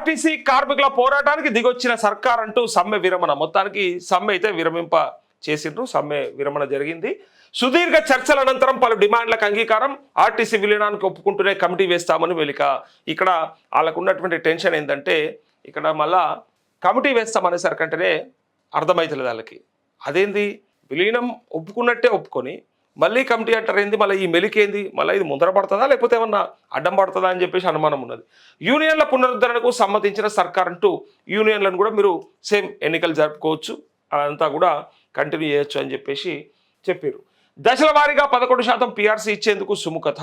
RTC కార్మికుల పోరాటానికి దిగొచ్చిన సర్కార్ అంటూ సమ్మె విరమణ. మొత్తానికి సమ్మె అయితే విరమింప చేసిండ్రు. సమ్మె విరమణ జరిగింది. సుదీర్ఘ చర్చల అనంతరం పలు డిమాండ్లకు అంగీకారం. ఆర్టీసీ విలీనానికి ఒప్పుకుంటూనే కమిటీ వేస్తామని వెలిక. ఇక్కడ వాళ్ళకు ఉన్నటువంటి టెన్షన్ ఏంటంటే ఇక్కడ మళ్ళా కమిటీ వేస్తామనేసరికంటేనే అర్థమవుతలేదు వాళ్ళకి. అదేంది విలీనం ఒప్పుకున్నట్టే ఒప్పుకొని మళ్ళీ కమిటీ అంటారు ఏంది, మళ్ళీ ఈ మెలికేంది, మళ్ళీ ఇది ముందర పడుతుందా లేకపోతే ఏమన్నా అడ్డం పడుతుందా అని చెప్పేసి అనుమానం ఉన్నది. యూనియన్ల పునరుద్ధరణకు సమ్మతించిన సర్కార్ అంటూ యూనియన్లను కూడా మీరు సేమ్ ఎన్నికలు జరుపుకోవచ్చు, అదంతా కూడా కంటిన్యూ చేయొచ్చు అని చెప్పేసి చెప్పారు. దశల వారీగా 11% పీఆర్సీ ఇచ్చేందుకు సుముఖత.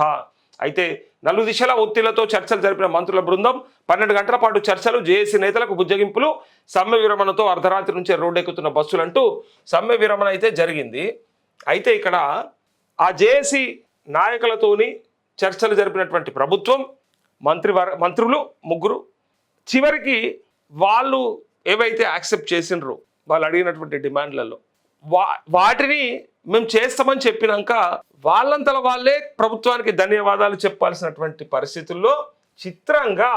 అయితే నలు దిశల ఒత్తిళ్లతో చర్చలు జరిపిన మంత్రుల బృందం 12 గంటల పాటు చర్చలు, జేఏసీ నేతలకు బుజ్జగింపులు, సమ్మె విరమణతో అర్ధరాత్రి నుంచే రోడ్డెక్కుతున్న బస్సులంటూ సమ్మె విరమణ అయితే జరిగింది. అయితే ఇక్కడ ఆ జేఏసీ నాయకులతోని చర్చలు జరిపినటువంటి ప్రభుత్వం మంత్రులు ముగ్గురు చివరికి వాళ్ళు ఏవైతే యాక్సెప్ట్ చేసినరో వాళ్ళు అడిగినటువంటి డిమాండ్లలో వాటిని మేము చేస్తామని చెప్పినాక వాళ్ళంతల వాళ్ళే ప్రభుత్వానికి ధన్యవాదాలు చెప్పాల్సినటువంటి పరిస్థితుల్లో చిత్రంగా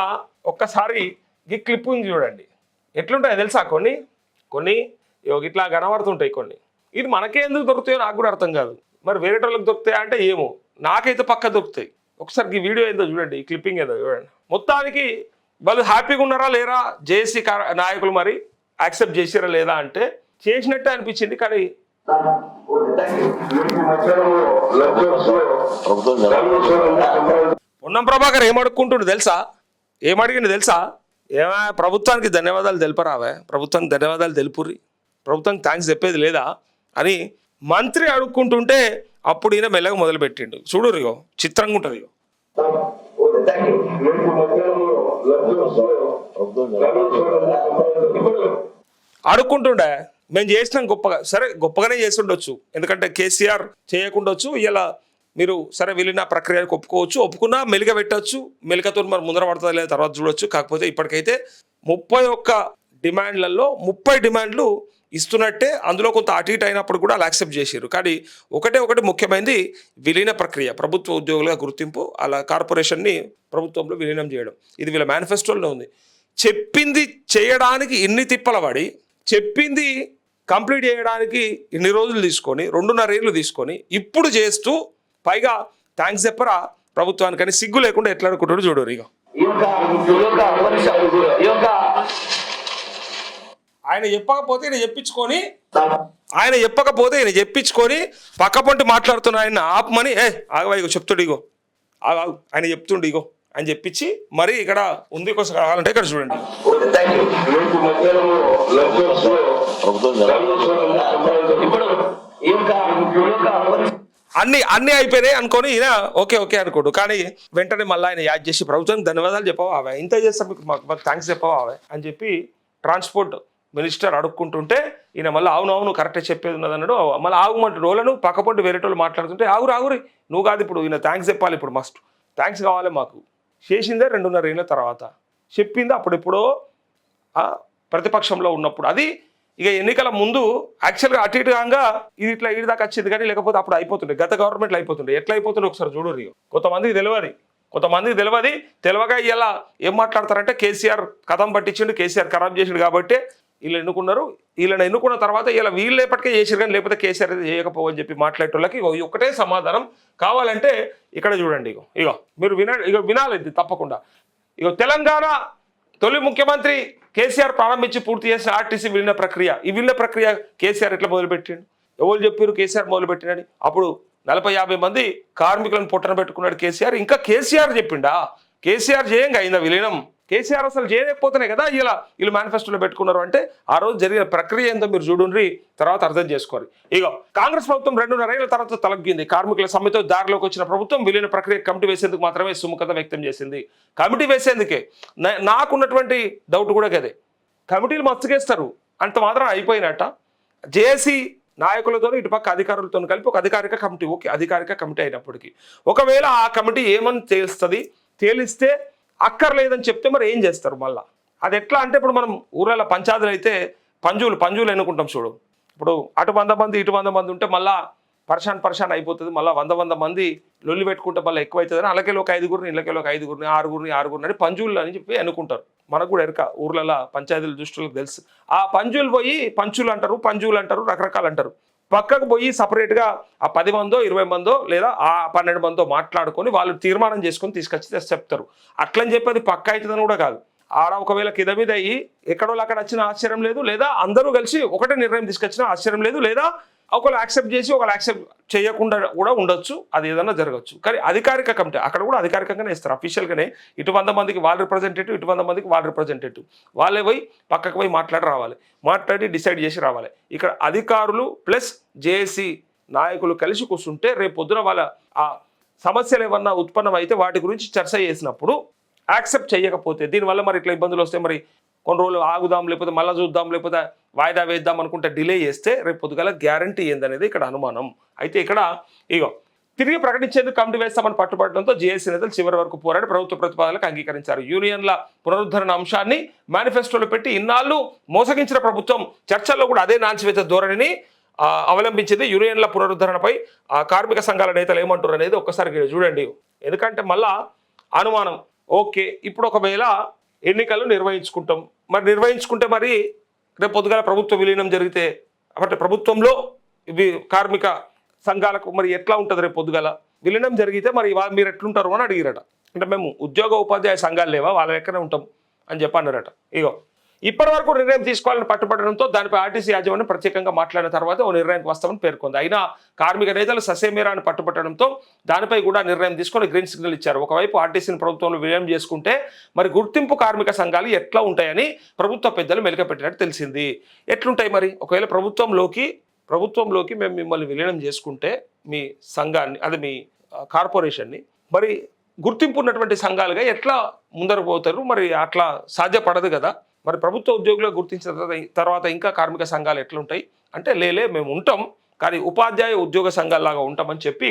ఒక్కసారి ఈ క్లిప్పింగ్ చూడండి ఎట్లుంటాయో తెలుసా. కొన్ని ఇట్లా కనబడుతుంటాయి కొన్ని. ఇది మనకే ఎందుకు దొరుకుతాయో నాకు కూడా అర్థం కాదు. మరి వేరే వాళ్ళకి దొరుకుతాయా అంటే ఏమో, నాకైతే పక్క దొరుకుతాయి. ఒకసారి ఈ వీడియో ఏదో చూడండి, ఈ క్లిప్పింగ్ ఏదో చూడండి. మొత్తానికి వాళ్ళు హ్యాపీగా ఉన్నారా లేరా, జేఏసీ నాయకులు మరి యాక్సెప్ట్ చేసారా లేదా అంటే చేసినట్టే అనిపించింది. కానీ పొన్నం ప్రభాకర్ ఏమడుక్కుంటుండు తెలుసా, ఏమడిగిండు తెలుసా, ఏమా ప్రభుత్వానికి ధన్యవాదాలు తెలిపరావే, ప్రభుత్వానికి ధన్యవాదాలు తెలుపుర్రి, ప్రభుత్వానికి థ్యాంక్స్ చెప్పేది లేదా అని మంత్రి అడుక్కుంటుంటే అప్పుడు ఈయన మెల్లగా మొదలుపెట్టిండు. చూడు ఇగో చిత్రంగా ఉంటుంది. ఇగో అడుక్కుంటుండే మేము చేసినాం గొప్పగా. సరే గొప్పగానే చేసి ఉండొచ్చు, ఎందుకంటే కేసీఆర్ చేయకుండొచ్చు. ఇలా మీరు సరే విలీన ప్రక్రియకు ఒప్పుకోవచ్చు, ఒప్పుకున్నా మెలిక పెట్టచ్చు, మెలికతో మరి ముందర పడుతుందా లేదా తర్వాత చూడొచ్చు. కాకపోతే ఇప్పటికైతే 31 డిమాండ్లలో 30 డిమాండ్లు ఇస్తున్నట్టే, అందులో కొంత అటు ఇటు అయినప్పుడు కూడా అలా యాక్సెప్ట్ చేశారు. కానీ ఒకటి ముఖ్యమైనది విలీన ప్రక్రియ, ప్రభుత్వ ఉద్యోగులుగా గుర్తింపు, అలా కార్పొరేషన్ని ప్రభుత్వంలో విలీనం చేయడం. ఇది వీళ్ళ మేనిఫెస్టోలో ఉంది. చెప్పింది చేయడానికి ఇన్ని తిప్పల పడి, చెప్పింది కంప్లీట్ చేయడానికి ఇన్ని రోజులు తీసుకొని 2.5 ఏళ్ళు తీసుకొని ఇప్పుడు చేస్తూ పైగా థ్యాంక్స్ చెప్పరా ప్రభుత్వానికని సిగ్గు లేకుండా ఎట్లా అనుకుంటాడు చూడరు. ఇక ఆయన చెప్పకపోతే ఈయన చెప్పించుకొని పక్క పొంటి మాట్లాడుతున్న ఆయన ఆపమని ఆగవా ఇగో చెప్తాడు, ఇగో ఆయన చెప్తుండు ఇగో అని చెప్పించి మరి ఇక్కడ ఉంది కోసం కావాలంటే ఇక్కడ చూడండి. అన్ని అయిపోయినాయి అనుకొని ఈయన ఓకే అనుకోడు. కానీ వెంటనే మళ్ళీ ఆయన యాడ్ చేసి ప్రభుత్వానికి ధన్యవాదాలు చెప్పవా, ఇంత చేస్తాం మీకు, మాకు థ్యాంక్స్ చెప్పవా అని చెప్పి ట్రాన్స్పోర్ట్ మినిస్టర్ అడుక్కుంటుంటే ఈయన మళ్ళీ అవును కరెక్టే చెప్పేది ఉన్నది అన్నాడు. మళ్ళీ ఆగుమంటాడు. వాళ్ళను పక్కపొంటి వేరేటోళ్ళు మాట్లాడుతుంటే ఆగురి నువ్వు కాదు ఇప్పుడు ఈయన థ్యాంక్స్ చెప్పాలి, ఇప్పుడు మస్ట్ థ్యాంక్స్ కావాలి మాకు. చేసిందే 2.5 ఏళ్ళ తర్వాత, చెప్పింది అప్పుడెప్పుడో ప్రతిపక్షంలో ఉన్నప్పుడు. అది ఇక ఎన్నికల ముందు యాక్చువల్గా అటు ఇటుగా ఇది ఇట్లా ఈడి దాకా వచ్చింది, కానీ లేకపోతే అప్పుడు అయిపోతుండే, గత గవర్నమెంట్లో అయిపోతుండే. ఎట్లా అయిపోతుండే ఒకసారి చూడరు. కొంతమందికి తెలియక ఇలా ఏం మాట్లాడతారంటే కేసీఆర్ కథం పట్టించిండు, కేసీఆర్ ఖరాబ్ చేసిండు కాబట్టి వీళ్ళు ఎన్నుకున్నారు, వీళ్ళని ఎన్నుకున్న తర్వాత ఇలా వీళ్ళేపటికే చేసారు కానీ లేకపోతే కేసీఆర్ అయితే చేయకపోవని చెప్పి మాట్లాడేటోళ్ళకి ఒకటే సమాధానం. కావాలంటే ఇక్కడ చూడండి, ఇగో మీరు వినాలి తప్పకుండా. తెలంగాణ తొలి ముఖ్యమంత్రి కేసీఆర్ ప్రారంభించి పూర్తి చేసిన ఆర్టీసీ విలీన ప్రక్రియ. ఈ విలీన ప్రక్రియ కేసీఆర్ ఎట్లా మొదలుపెట్టిండు, ఎవరు చెప్పారు కేసీఆర్ మొదలుపెట్టినని. అప్పుడు 40-50 మంది కార్మికులను పొట్టన పెట్టుకున్నాడు కేసీఆర్. ఇంకా కేసీఆర్ చెప్పిండా, కేసీఆర్ చేయంగా అయిందా విలీనం, కేసీఆర్ అసలు చేయలేకపోతేనే కదా వీళ్ళు మేనిఫెస్టోలో పెట్టుకున్నారు. అంటే ఆ రోజు జరిగిన ప్రక్రియ ఏందో మీరు చూడండి, తర్వాత అర్థం చేసుకోవాలి. కాంగ్రెస్ ప్రభుత్వం 2.5 ఏళ్ల తర్వాత తలగ్గింది. కార్మికుల సమ్మెతో దారిలోకి వచ్చిన ప్రభుత్వం విలీన ప్రక్రియ కమిటీ వేసేందుకు మాత్రమే సుముఖత వ్యక్తం చేసింది. కమిటీ వేసేందుకే నాకున్నటువంటి డౌట్ కూడా కదే, కమిటీలు మస్తుకేస్తారు అంత మాత్రం అయిపోయినట్ట. జేఏసీ నాయకులతో ఇటుపక్క అధికారులతో కలిపి ఒక అధికారిక కమిటీ, అధికారిక కమిటీ అయినప్పటికీ ఒకవేళ ఆ కమిటీ ఏమని తేలిస్తే అక్కర్లేదని చెప్తే మరి ఏం చేస్తారు మళ్ళీ. అది ఎట్లా అంటే ఇప్పుడు మనం ఊర్లలో పంచాయతీలు అయితే పంజులు ఎన్నుకుంటాం చూడు. ఇప్పుడు అటు 100 మంది ఇటు 100 మంది ఉంటే మళ్ళీ పర్షాన్ అయిపోతుంది, మళ్ళీ 100 మంది లొల్లి పెట్టుకుంటే మళ్ళీ ఎక్కువ అవుతుందని అలాగే ఒక 5గురిని ఇళ్ళకి ఒక 5గురిని 6గురిని అని పంజులు అని చెప్పి అనుకుంటారు. మనకు కూడా ఎరక ఊర్లలో పంచాయతీల దృష్టిలకు తెలుసు. ఆ పంజులు పోయి పంచులు అంటారు రకరకాలు అంటారు. పక్కకు పోయి సపరేట్గా ఆ 10 మందో 20 మందో లేదా ఆ 12 మందో మాట్లాడుకొని వాళ్ళు తీర్మానం చేసుకొని తీసుకొచ్చి చెప్తారు. అట్లని చెప్పి అది పక్క అవుతుందని కూడా కాదు. ఆడ ఒకవేళ కింద మీద అయ్యి ఎక్కడో అక్కడ వచ్చిన ఆశ్చర్యం లేదు, లేదా అందరూ కలిసి ఒకటే నిర్ణయం తీసుకొచ్చిన ఆశ్చర్యం లేదు, లేదా ఒకళ్ళు యాక్సెప్ట్ చేసి ఒకళ్ళు యాక్సెప్ట్ చేయకుండా కూడా ఉండొచ్చు, అది ఏదైనా జరగచ్చు. కానీ అధికారిక కమిటీ అక్కడ కూడా అధికారికంగానే ఇస్తారు, అఫీషియల్గానే. ఇటు 100 మందికి వాళ్ళ రిప్రజెంటేటివ్, ఇటు 100 మందికి వాళ్ళ రిప్రజెంటేటివ్, వాళ్ళే పోయి పక్కకు పోయి మాట్లాడి డిసైడ్ చేసి రావాలి. ఇక్కడ అధికారులు ప్లస్ జేఏసీ నాయకులు కలిసి కూర్చుంటే రేపు పొద్దున వాళ్ళ ఆ సమస్యలు ఏమన్నా ఉత్పన్నం అయితే వాటి గురించి చర్చ చేసినప్పుడు యాక్సెప్ట్ చేయకపోతే దీనివల్ల మరి ఇట్లా ఇబ్బందులు వస్తే మరి కొన్ని రోజులు ఆగుదాం, లేకపోతే మళ్ళీ చూద్దాం, లేకపోతే వాయిదా వేద్దాం అనుకుంటే డిలే చేస్తే రేపు పొద్దుగల గ్యారంటీ ఏందనేది ఇక్కడ అనుమానం. అయితే ఇక్కడ ఇగో తిరిగి ప్రకటించేందుకు కమిటీ వేస్తామని పట్టుబడడంతో జేఏసీ నేతలు చివరి వరకు పోరాడి ప్రభుత్వ ప్రతిపాదనలకు అంగీకరించారు. యూనియన్ల పునరుద్ధరణ అంశాన్ని మేనిఫెస్టోలో పెట్టి ఇన్నాళ్ళు మోసగించిన ప్రభుత్వం చర్చల్లో కూడా అదే నాంచివేత ధోరణిని అవలంబించింది. యూనియన్ల పునరుద్ధరణపై కార్మిక సంఘాల నేతలు ఏమంటారు అనేది ఒక్కసారి చూడండి. ఎందుకంటే మళ్ళా అనుమానం. ఓకే, ఇప్పుడు ఒకవేళ ఎన్నికలు నిర్వహించుకుంటాం, నిర్వహించుకుంటే మరి రేపు పొద్దుగాల ప్రభుత్వ విలీనం జరిగితే అంటే ప్రభుత్వంలో ఇవి కార్మిక సంఘాలకు మరి ఎట్లా ఉంటుంది? రేపు పొద్దుగాల విలీనం జరిగితే మరి మీరు ఎట్లుంటారు అని అడిగిరట. అంటే మేము ఉద్యోగ ఉపాధ్యాయ సంఘాలు లేవా, వాళ్ళ లెక్కనే ఉంటాం అని చెప్పన్నారట. ఇగో ఇప్పటి వరకు నిర్ణయం తీసుకోవాలని పట్టుబడడంతో దానిపై ఆర్టీసీ యాజమాన్యం ప్రత్యేకంగా మాట్లాడిన తర్వాత ఓ నిర్ణయానికి వస్తామని పేర్కొంది. అయినా కార్మిక నేతలు ససేమేరా అని పట్టుబట్టడంతో దానిపై కూడా నిర్ణయం తీసుకొని గ్రీన్ సిగ్నల్ ఇచ్చారు. ఒకవైపు ఆర్టీసీని ప్రభుత్వంలో విలీనం చేసుకుంటే మరి గుర్తింపు కార్మిక సంఘాలు ఎట్లా ఉంటాయని ప్రభుత్వ పెద్దలు మెలికపెట్టినట్టు తెలిసింది. ఎట్లుంటాయి మరి ఒకవేళ ప్రభుత్వంలోకి మేము మిమ్మల్ని విలీనం చేసుకుంటే మీ సంఘాన్ని, అది మీ కార్పొరేషన్ని మరి గుర్తింపు ఉన్నటువంటి సంఘాలుగా ఎట్లా ముందరకు పోతారు? మరి అట్లా సాధ్యపడదు కదా. మరి ప్రభుత్వ ఉద్యోగులు గుర్తించిన తర్వాత ఇంకా కార్మిక సంఘాలు ఎట్లుంటాయి అంటే మేము ఉంటాం కానీ ఉపాధ్యాయ ఉద్యోగ సంఘాల్లాగా ఉంటామని చెప్పి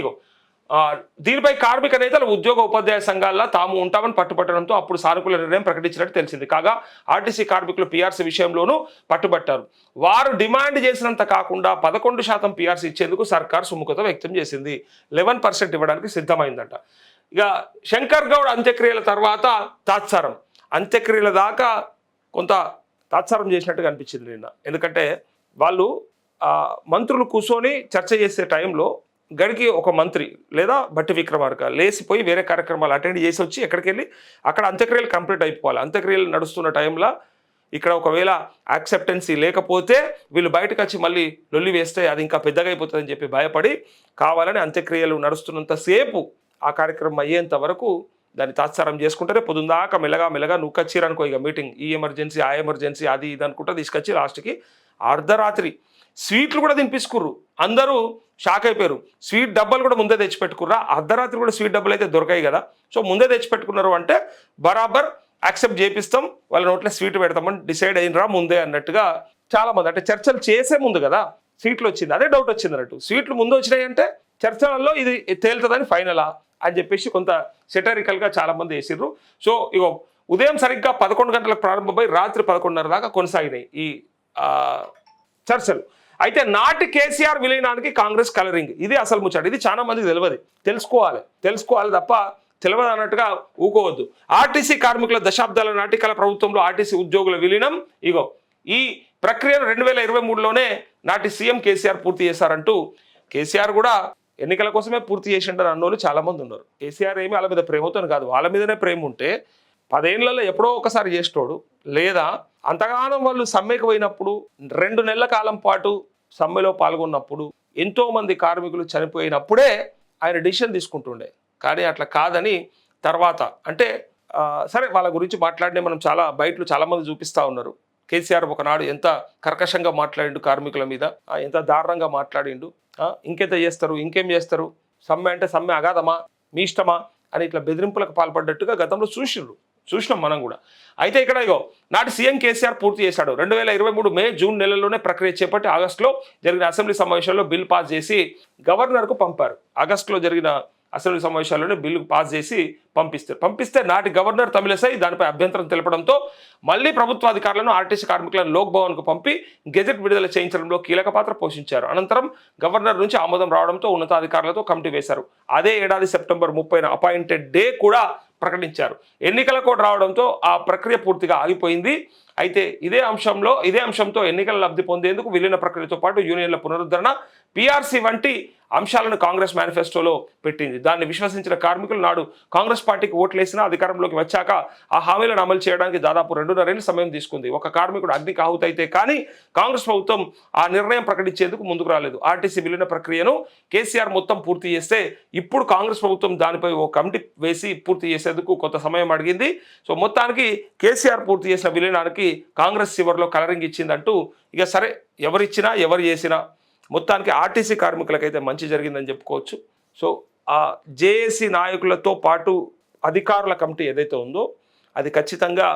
దీనిపై కార్మిక నేతలు ఉద్యోగ ఉపాధ్యాయ సంఘాల్లో తాము ఉంటామని పట్టుబట్టడంతో అప్పుడు సానుకూల నిర్ణయం ప్రకటించినట్టు తెలిసింది. కాగా ఆర్టీసీ కార్మికులు పీఆర్సీ విషయంలోనూ పట్టుబట్టారు. వారు డిమాండ్ చేసినంత కాకుండా 11% పీఆర్సీ ఇచ్చేందుకు సర్కార్ సుముఖత వ్యక్తం చేసింది. 11% ఇవ్వడానికి సిద్ధమైందట. ఇక శంకర్ గౌడ్ అంత్యక్రియల తర్వాత తాత్సారం, అంత్యక్రియల దాకా కొంత తాత్సారం చేసినట్టుగా అనిపించింది నిన్న. ఎందుకంటే వాళ్ళు మంత్రులు కూర్చొని చర్చ చేసే టైంలో గడికి ఒక మంత్రి లేదా బట్టి విక్రమార్క లేసిపోయి వేరే కార్యక్రమాలు అటెండ్ చేసి వచ్చి ఎక్కడికి వెళ్ళి అక్కడ అంత్యక్రియలు కంప్లీట్ అయిపోవాలి. అంత్యక్రియలు నడుస్తున్న టైంలో ఇక్కడ ఒకవేళ యాక్సెప్టెన్సీ లేకపోతే వీళ్ళు బయటకు వచ్చి మళ్ళీ లొల్లి వేస్తే అది ఇంకా పెద్దగా అయిపోతుందని చెప్పి భయపడి కావాలని అంత్యక్రియలు నడుస్తున్నంతసేపు ఆ కార్యక్రమం అయ్యేంత వరకు దాన్ని తాత్సారం చేసుకుంటారే. పొద్దుందాకా మెల్లగా నువ్వు కచ్చిరనుకో ఇక మీటింగ్, ఈ ఎమర్జెన్సీ ఆ ఎమర్జెన్సీ అది ఇది అనుకుంటా తీసుకొచ్చి లాస్ట్కి అర్ధరాత్రి స్వీట్లు కూడా తినిపించుకుర్రు. అందరూ షాక్ అయిపోయారు. స్వీట్ డబ్బాలు కూడా ముందే తెచ్చిపెట్టుకుర్రా? అర్ధరాత్రి కూడా స్వీట్ డబ్బాలు అయితే దొరకాయి కదా. సో ముందే తెచ్చిపెట్టుకున్నారు అంటే బరాబర్ యాక్సెప్ట్ చేపిస్తాం, వాళ్ళ నోట్లో స్వీట్ పెడతామని డిసైడ్ అయినరా ముందే అన్నట్టుగా చాలామంది. అంటే చర్చలు చేసే ముందు కదా స్వీట్లు వచ్చింది, అదే డౌట్ వచ్చింది అన్నట్టు. స్వీట్లు ముందు వచ్చినాయి అంటే చర్చలలో ఇది తేలుతుందని ఫైనలా అని చెప్పేసి కొంత సెటరికల్గా చాలామంది వేసిర్రు. సో ఇగో ఉదయం సరిగ్గా 11 గంటలకు ప్రారంభమై రాత్రి 11:30 దాకా కొనసాగినాయి ఈ చర్చలు. అయితే నాటి కేసీఆర్ విలీనానికి కాంగ్రెస్ కలరింగ్, ఇది అసలు ముచ్చట. ఇది చాలా మందికి తెలియదు, తెలుసుకోవాలి తప్ప తెలియదు అన్నట్టుగా ఊకోవద్దు. ఆర్టీసీ కార్మికుల దశాబ్దాల నాటి కల ప్రభుత్వంలో ఆర్టీసీ ఉద్యోగుల విలీనం ఇగో ఈ ప్రక్రియను 2023లోనే నాటి సీఎం కేసీఆర్ పూర్తి చేశారంటూ కేసీఆర్ కూడా ఎన్నికల కోసమే పూర్తి చేసిండని అన్నోళ్ళు చాలామంది ఉన్నారు. కేసీఆర్ ఏమి వాళ్ళ మీద ప్రేమతో కాదు, వాళ్ళ మీదనే ప్రేమ ఉంటే 10 ఏళ్లలో ఎప్పుడో ఒకసారి చేసేటోడు, లేదా అంతగానం వాళ్ళు సమ్మెకు పోయినప్పుడు 2 నెలల కాలం పాటు సమ్మెలో పాల్గొన్నప్పుడు ఎంతోమంది కార్మికులు చనిపోయినప్పుడే ఆయన డిసిషన్ తీసుకుంటుండే. కానీ అట్లా కాదని తర్వాత అంటే సరే వాళ్ళ గురించి మాట్లాడినే మనం బయటలో చాలామంది చూపిస్తూ ఉన్నారు. కేసీఆర్ ఒకనాడు ఎంత కర్కశంగా మాట్లాడిండు కార్మికుల మీద, ఎంత దారుణంగా మాట్లాడిండు. ఇంకెంత చేస్తారు, ఇంకేం చేస్తారు, సమ్మె అంటే సమ్మె అగాధమా, మీ ఇష్టమా అని ఇట్లా బెదిరింపులకు పాల్పడ్డట్టుగా గతంలో చూసినాం మనం కూడా. అయితే ఇక్కడ ఇగో నాటి సీఎం కేసీఆర్ పూర్తి చేశాడు. 2023 మే జూన్ నెలల్లోనే ప్రక్రియ చేపట్టి ఆగస్టులో జరిగిన అసెంబ్లీ సమావేశంలో బిల్ పాస్ చేసి గవర్నర్కు పంపారు. ఆగస్టులో జరిగిన అసెంబ్లీ సమావేశాల్లోనే బిల్లు పాస్ చేసి పంపిస్తే నాటి గవర్నర్ తమిళసై దానిపై అభ్యంతరం తెలపడంతో మళ్ళీ ప్రభుత్వ అధికారులను ఆర్టీసీ కార్మికులను లోక్ భవన్కు పంపి గెజెట్ విడుదల చేయించడంలో కీలక పాత్ర పోషించారు. అనంతరం గవర్నర్ నుంచి ఆమోదం రావడంతో ఉన్నతాధికారులతో కమిటీ వేశారు. అదే ఏడాది సెప్టెంబర్ 30న అపాయింటెడ్ డే కూడా ప్రకటించారు. ఎన్నికల కోడ్ రావడంతో ఆ ప్రక్రియ పూర్తిగా ఆగిపోయింది. అయితే ఇదే అంశంతో ఎన్నికల లబ్ధి పొందేందుకు విలీన ప్రక్రియతో పాటు యూనియన్ల పునరుద్ధరణ, పీఆర్సీ వంటి అంశాలను కాంగ్రెస్ మేనిఫెస్టోలో పెట్టింది. దాన్ని విశ్వసించిన కార్మికులు నాడు కాంగ్రెస్ పార్టీకి ఓట్లేసినా అధికారంలోకి వచ్చాక ఆ హామీలను అమలు చేయడానికి దాదాపు 2.5 ఏళ్ల సమయం తీసుకుంది. ఒక కార్మికుడు అగ్నికి ఆహుతైతే కానీ కాంగ్రెస్ ప్రభుత్వం ఆ నిర్ణయం ప్రకటించేందుకు ముందుకు రాలేదు. ఆర్టీసీ విలీన ప్రక్రియను కేసీఆర్ మొత్తం పూర్తి చేస్తే ఇప్పుడు కాంగ్రెస్ ప్రభుత్వం దానిపై ఓ కమిటీ వేసి పూర్తి చేసేందుకు కొంత సమయం అడిగింది. సో మొత్తానికి కేసీఆర్ పూర్తి చేసిన విలీనానికి కాంగ్రెస్ చివరిలో కలరింగ్ ఇచ్చిందంటూ ఇక సరే ఎవరిచ్చినా ఎవరు చేసినా మొత్తానికి ఆర్టీసీ కార్మికులకైతే మంచి జరిగిందని చెప్పుకోవచ్చు. సో ఆ జేఏసీ నాయకులతో పాటు అధికారుల కమిటీ ఏదైతే ఉందో అది ఖచ్చితంగా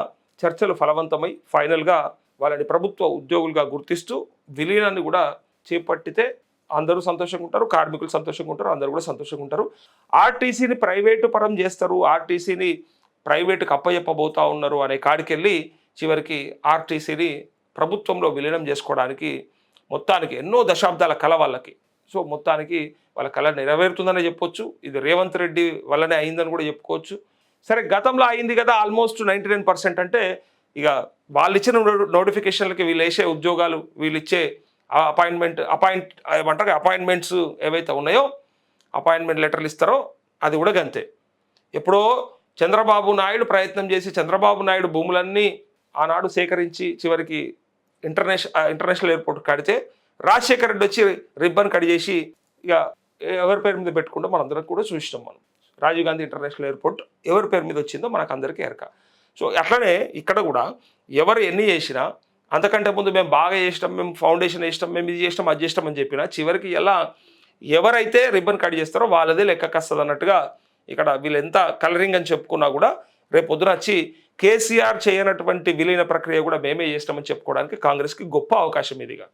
చర్చలు ఫలవంతమై ఫైనల్గా వాళ్ళని ప్రభుత్వ ఉద్యోగులుగా గుర్తిస్తూ విలీనాన్ని కూడా చేపట్టితే అందరూ సంతోషంగా ఉంటారు, కార్మికులు సంతోషంగా ఉంటారు, అందరూ కూడా సంతోషంగా ఉంటారు. ఆర్టీసీని ప్రైవేటు పరం చేస్తారు, ఆర్టీసీని ప్రైవేటుకి అప్పచెప్పబోతా ఉన్నారు అనే కాడికెళ్ళి చివరికి ఆర్టీసీని ప్రభుత్వంలో విలీనం చేసుకోవడానికి మొత్తానికి ఎన్నో దశాబ్దాల కళ వాళ్ళకి. సో మొత్తానికి వాళ్ళ కళ నెరవేరుతుందనే చెప్పొచ్చు. ఇది రేవంత్ రెడ్డి వల్లనే అయిందని కూడా చెప్పుకోవచ్చు. సరే గతంలో అయింది కదా ఆల్మోస్ట్ 99% అంటే ఇక వాళ్ళు ఇచ్చిన నోటిఫికేషన్లకి వీళ్ళు వేసే ఉద్యోగాలు, వీళ్ళు ఇచ్చే అపాయింట్మెంట్స్ ఏవైతే ఉన్నాయో అపాయింట్మెంట్ లెటర్లు ఇస్తారో అది కూడా గంతే. ఎప్పుడో చంద్రబాబు నాయుడు ప్రయత్నం చేసి చంద్రబాబు నాయుడు భూములన్నీ ఆనాడు సేకరించి చివరికి ఇంటర్నేషనల్ ఎయిర్పోర్ట్ కడితే రాజశేఖర రెడ్డి వచ్చి రిబ్బన్ కట్ చేసి ఇక ఎవరి పేరు మీద పెట్టుకుంటూ మనందరం కూడా చూసినాం. మనం రాజీవ్ గాంధీ ఇంటర్నేషనల్ ఎయిర్పోర్ట్ ఎవరి పేరు మీద వచ్చిందో మనకు అందరికీ ఎరక. సో అట్లనే ఇక్కడ కూడా ఎవరు ఎన్ని చేసినా అంతకంటే ముందు మేము బాగా చేసినాం, మేము ఫౌండేషన్ వేసినాం, మేము ఇది చేసినాం అది చేసినాం అని చెప్పినా చివరికి ఎలా ఎవరైతే రిబ్బన్ కట్ చేస్తారో వాళ్ళదే లెక్కకొస్తుంది అన్నట్టుగా ఇక్కడ వీళ్ళు ఎంత కలరింగ్ అని చెప్పుకున్నా కూడా రేపు పొద్దున వచ్చి కేసీఆర్ చేయనటువంటి విలీన ప్రక్రియ కూడా మేమే చేసినామని చెప్పుకోవడానికి కాంగ్రెస్కి గొప్ప అవకాశం ఇదిగా.